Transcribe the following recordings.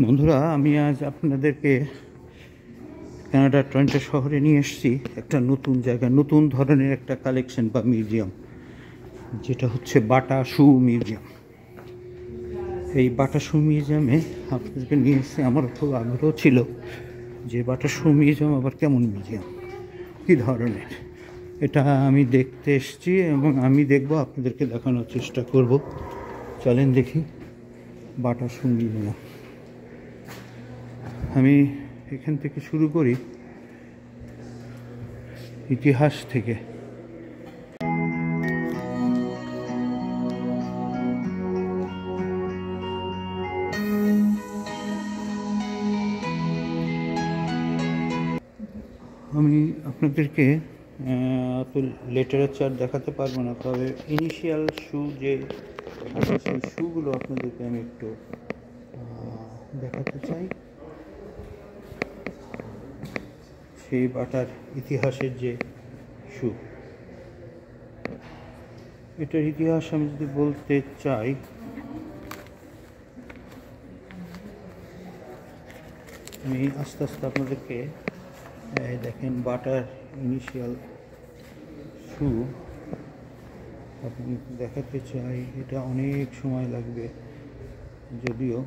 বন্ধুরা, আমি আজ আপনাদেরকে কানাডার টরন্টো শহরে নিয়ে এসেছি একটা নতুন জায়গা, নতুন ধরনের একটা কালেকশন বা মিউজিয়াম, যেটা হচ্ছে বাটা শু মিউজিয়াম। এই বাটা শু মিউজিয়ামে আপনাদেরকে নিয়ে এসে আমার খুব আগ্রহ ছিল যে বাটা শু মিউজিয়াম আবার কেমন মিউজিয়াম, কী ধরনের। এটা আমি দেখতে এসেছি এবং আমি দেখব, আপনাদেরকে দেখানোর চেষ্টা করব। চলেন দেখি বাটা শু মিউজিয়াম। আমি এখান থেকে শুরু করি, ইতিহাস থেকে। আমি আপনাদেরকে তো লিটারেচার দেখাতে পারবো না, তবে ইনিশিয়াল শু যে সেই শুগুলো আপনাদেরকে আমি একটু দেখাতে চাই। সেই বাটার ইতিহাসের যে শু, এটার ইতিহাস আমি যদি বলতে চাই, আমি আস্তে আস্তে আপনাদেরকে দেখেন বাটার ইনিশিয়াল শু আপনি দেখাতে চাই। এটা অনেক সময় লাগবে যদিও।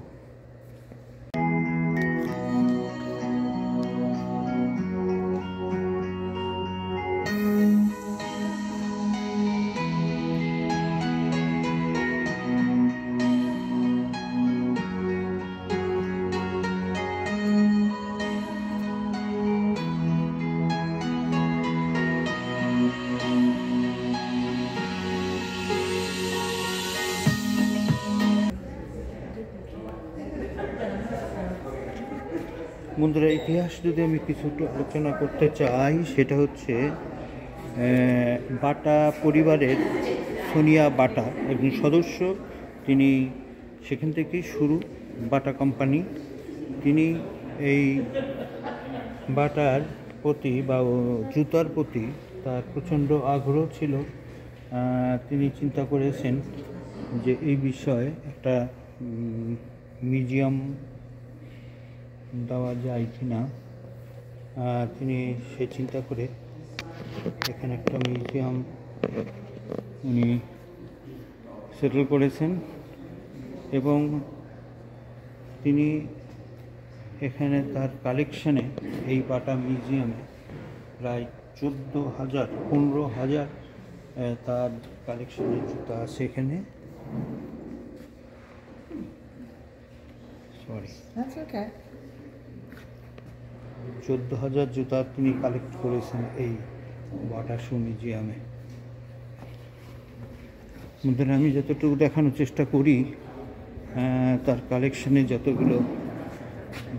বন্ধুরা, ইতিহাস যদি আমি কিছুটা আলোচনা করতে চাই, সেটা হচ্ছে বাটা পরিবারের সোনিয়া বাটা একজন সদস্য। তিনি সেখান থেকেই শুরু বাটা কোম্পানি। তিনি এই বাটার প্রতি বা জুতার প্রতি তার প্রচণ্ড আগ্রহ ছিল। তিনি চিন্তা করেছেন যে এই বিষয়ে একটা মিউজিয়াম দেওয়া যায় কি না। তিনি সে চিন্তা করে এখানে একটা মিউজিয়াম উনি সেটেল করেছেন এবং তিনি এখানে তার কালেকশানে, এই বাটা মিউজিয়ামে প্রায় 15,000 তার কালেকশনের জুতা আছে এখানে। সরি, 14,000 জুতা তিনি কালেক্ট করেছেন এই বাটা শু মিউজিয়ামে। মধ্যে আমি যতটুকু দেখানোর চেষ্টা করি, তার কালেকশনে যতগুলো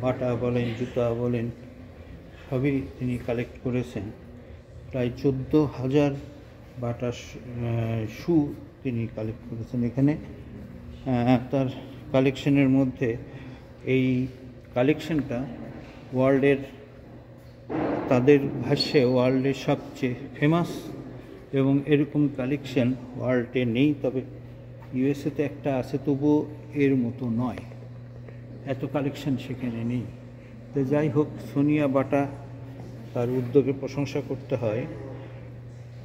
বাটা বলেন, জুতা বলেন, সবই তিনি কালেক্ট করেছেন। প্রায় 14,000 বাটা শু তিনি কালেক্ট করেছেন এখানে। তার কালেকশনের মধ্যে এই কালেকশনটা ওয়ার্ল্ডের, তাদের ভাষ্যে ওয়ার্ল্ডের সবচেয়ে ফেমাস, এবং এরকম কালেকশন ওয়ার্ল্ডে নেই। তবে ইউএসএতে একটা আছে, তবুও এর মতো নয়, এত কালেকশন সেখানে নেই। তো যাই হোক, সোনিয়া বাটা, তার উদ্যোগে প্রশংসা করতে হয়।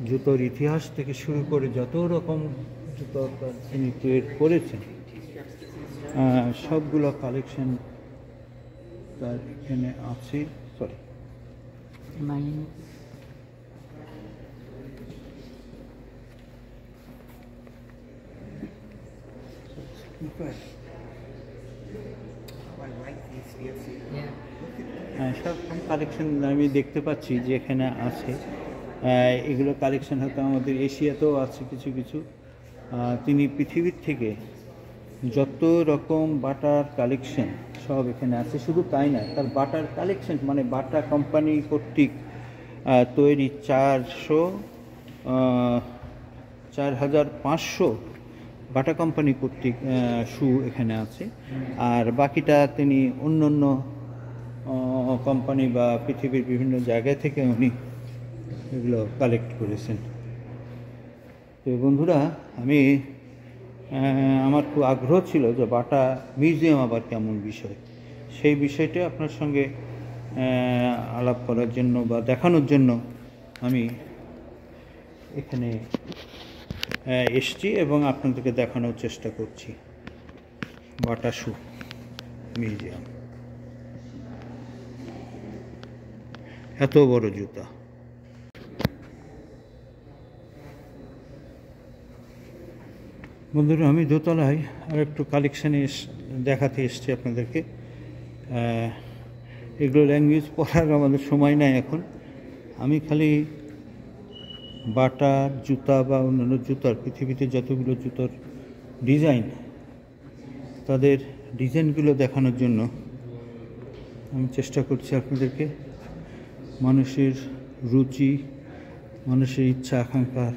জুতোর ইতিহাস থেকে শুরু করে যত রকম জুতো তিনি ক্রিয়েট করেছেন, সবগুলো কালেকশন তার এখানে আছে। সরি, সব কালেকশন আমি দেখতে পাচ্ছি যে এখানে আছে। এগুলো কালেকশন হয়তো আমাদের এশিয়াতেও আছে কিছু কিছু। তিনি পৃথিবীর থেকে যত রকম বাটার কালেকশন সব এখানে আছে। শুধু তাই না, তার বাটার কালেকশন মানে বাটা কোম্পানি কর্তৃক তৈরি 4,500 বাটা কোম্পানি কর্তৃক শু এখানে আছে। আর বাকিটা তিনি অন্য অন্য কোম্পানি বা পৃথিবীর বিভিন্ন জায়গা থেকে উনি এগুলো কালেক্ট করেছেন। তো বন্ধুরা, আমি আমার খুব আগ্রহ ছিল যে বাটা মিউজিয়াম আবার কেমন বিষয়, সেই বিষয়টা আপনার সঙ্গে আলাপ করার জন্য বা দেখানোর জন্য আমি এখানে এসছি এবং আপনাদেরকে দেখানোর চেষ্টা করছি। বাটা শু মিউজিয়াম, এত বড় জুতা। বন্ধুরা, আমি দোতলায় আর একটু কালেকশানে দেখাতে এসছি আপনাদেরকে। এগুলো ল্যাঙ্গুয়েজ পড়ার আমাদের সময় নাই এখন। আমি খালি বাটার জুতা বা অন্যান্য জুতার, পৃথিবীতে যতগুলো জুতোর ডিজাইন, তাদের ডিজাইনগুলো দেখানোর জন্য আমি চেষ্টা করছি আপনাদেরকে। মানুষের রুচি, মানুষের ইচ্ছা আকাঙ্ক্ষার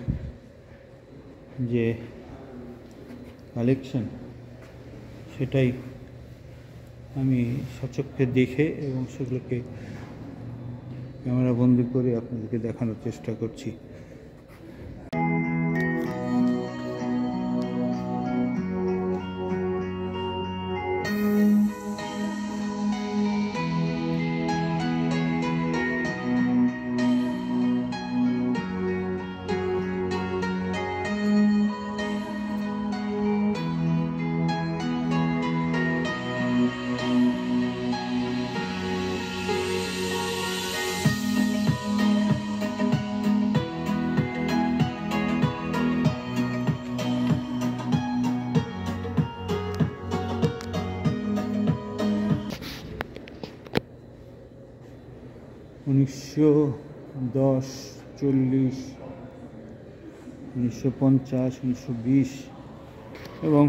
যে কালেকশন, সেটাই আমি সচক্ষে দেখে এবং সেগুলোকে ক্যামেরা বন্দি করে আপনাদেরকে দেখানোর চেষ্টা করছি। 1910, 40, 1950, 1920 এবং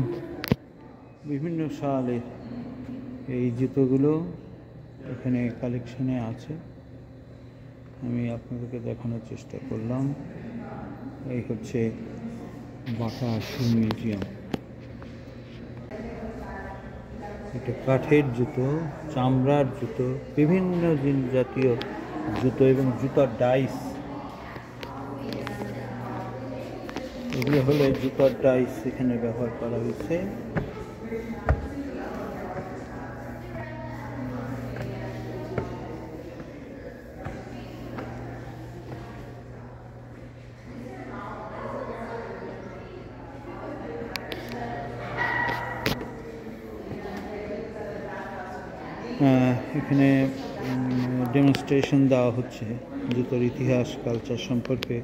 বিভিন্ন সালে এই জুতোগুলো এখানে কালেকশনে আছে। আমি আপনাদেরকে দেখানোর চেষ্টা করলাম। এই হচ্ছে বাটা শু মিউজিয়াম। এটা কাঠের জুতো, চামড়ার জুতো, বিভিন্ন জাতীয় জুতো এবং জুতার ডাইস। এগুলো হলো জুতার ডাইস এখানে ব্যবহার করা হয়েছে। এখানে ডেমনস্ট্রেশন দেওয়া হচ্ছে জুতোর ইতিহাস, কালচার সম্পর্কে।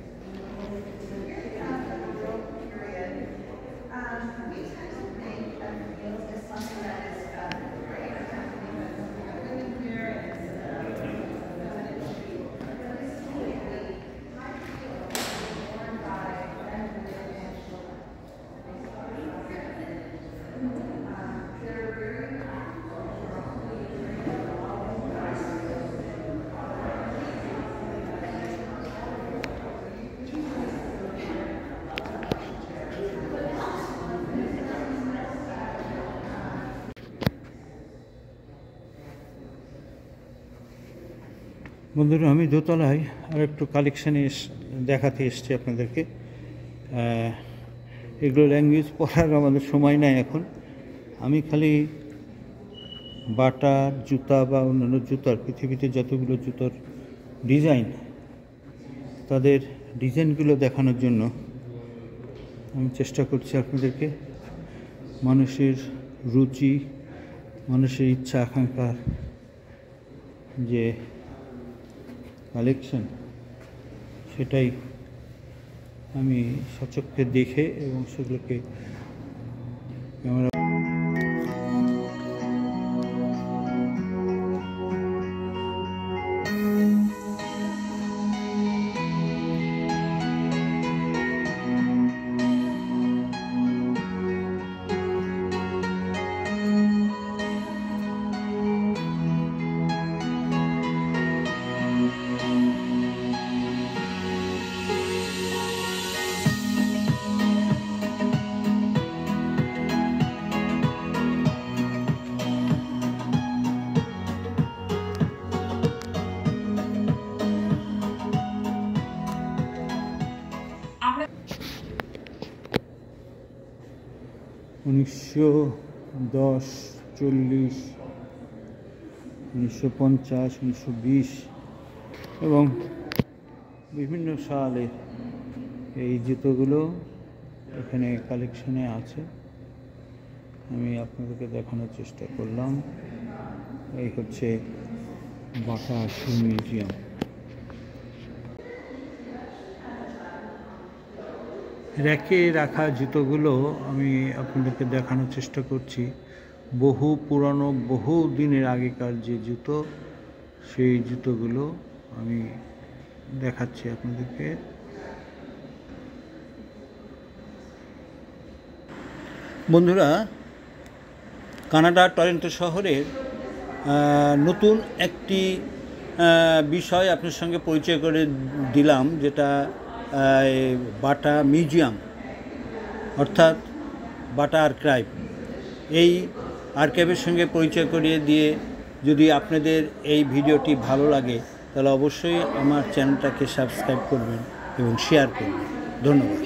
বন্ধুরা, আমি দোতলায় আর একটু কালেকশানে দেখাতে এসছি আপনাদেরকে। এগুলো ল্যাঙ্গুয়েজ পড়ার আমাদের সময় নাই এখন। আমি খালি বাটার জুতা বা অন্যান্য জুতার, পৃথিবীতে যতগুলো জুতোর ডিজাইন, তাদের ডিজাইনগুলো দেখানোর জন্য আমি চেষ্টা করছি আপনাদেরকে। মানুষের রুচি, মানুষের ইচ্ছা আকাঙ্ক্ষার যে কালেকশন, সেটাই আমি সচক্ষে দেখে এবং সেগুলোকে ক্যামেরা আমরা 1910, 40, 1950, 1920 এবং বিভিন্ন সালের এই জুতোগুলো এখানে কালেকশনে আছে। আমি আপনাদেরকে দেখানোর চেষ্টা করলাম। এই হচ্ছে বাটা শু মিউজিয়াম। র্যাকে রাখা জুতোগুলো আমি আপনাদেরকে দেখানোর চেষ্টা করছি। বহু পুরানো, বহু দিনের আগেকার যে জুতো, সেই জুতোগুলো আমি দেখাচ্ছি আপনাদেরকে। বন্ধুরা, কানাডা টরন্টো শহরের নতুন একটি বিষয় আপনার সঙ্গে পরিচয় করে দিলাম, যেটা বাটা মিউজিয়াম, অর্থাৎ বাটা আর্কাইভ। এই আর্কাইভের সঙ্গে পরিচয় করিয়ে দিয়ে যদি আপনাদের এই ভিডিওটি ভালো লাগে তাহলে অবশ্যই আমার চ্যানেলটাকে সাবস্ক্রাইব করবেন এবং শেয়ার করবেন। ধন্যবাদ।